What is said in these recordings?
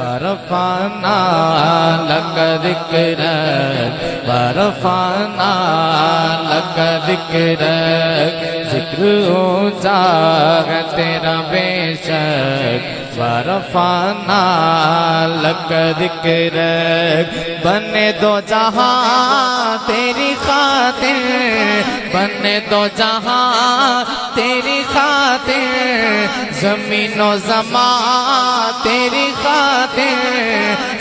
ورفعنا لك ذكرك ورفعنا لك ذكرك ذکر اونچا ہے تیرا بے شک ورفعنا لك ذکرک بنے دو جہاں تیری خاطر بنے دو جہاں تیری خاطر زمین و زمان تیری خاطر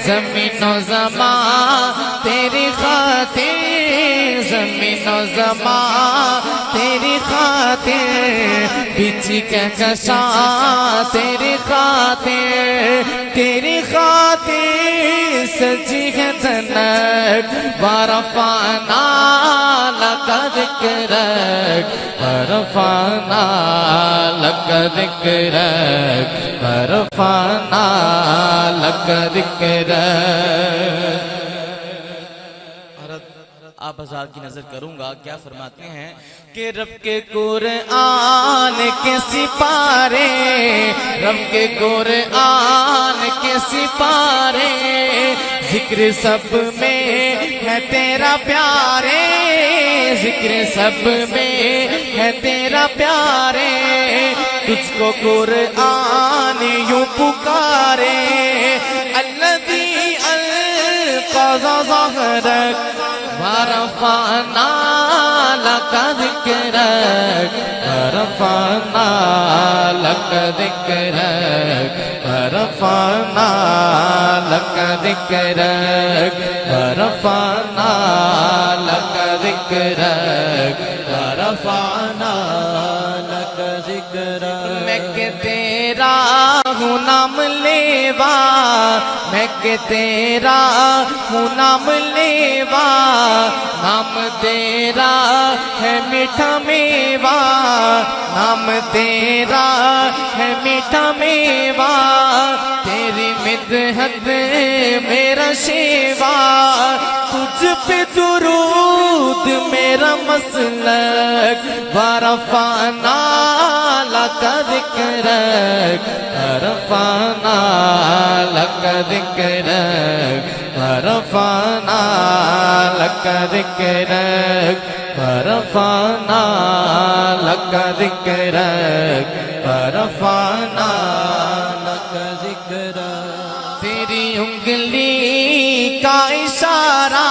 زمین و زمان تیری خاطر زمین و زمان تیری خاطر بچھی کے چشاں تیری خاطر تیری خاطر سجی ہے جنت ورفعنا لك ذکرک ورفعنا لك ذکرک ورفعنا لك ذکرک۔ آپ حضرات کی نظر کروں گا کیا فرماتے ہیں کہ رب کے قرآن کے سپارے رب کے قرآن کے سپارے ذکر سب میں ہے تیرا پیارے ذکر سب میں ہے تیرا پیارے تجھ کو قرآن یوں پکارے الذی انقض ظہرک ورفعنا لك ذکرک ورفعنا لك ذکرک ورفعنا لك ذکرک ورفعنا لك ذکرک ورفعنا لك ذکرک میں کہ تیرا ہوں نام لیوا میں کہ تیرا ہوں نام لیوا نام تیرا ہے میٹھا میوا نام تیرا ہے میٹھا میوا تیری مدحت میرا شیوا تجھ پہ درود میرا مسلک ورفعنا لك ذکرک ورفعنا لك ذکرک ورفعنا لك ذکرک ورفعنا لك ذکرک ورفعنا لك ذکرک تیری انگلی کا اشارہ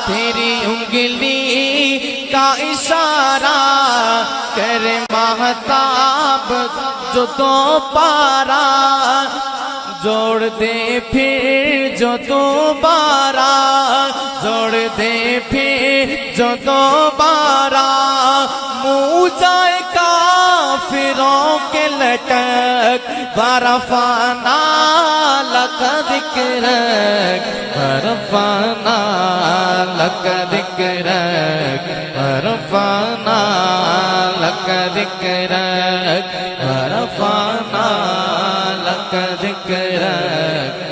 تیری انگلی کا اشارہ کرے مہتاب جو دو پارا جوڑ دے پھر جو دوبارہ جوڑ دے پھر جو دوبارہ منہ جائے کافروں کے لٹک ورفعنا لك ذکرک ورفعنا لك ذکرک ورفعنا لك ذکرک ورفعنا لك ذکرک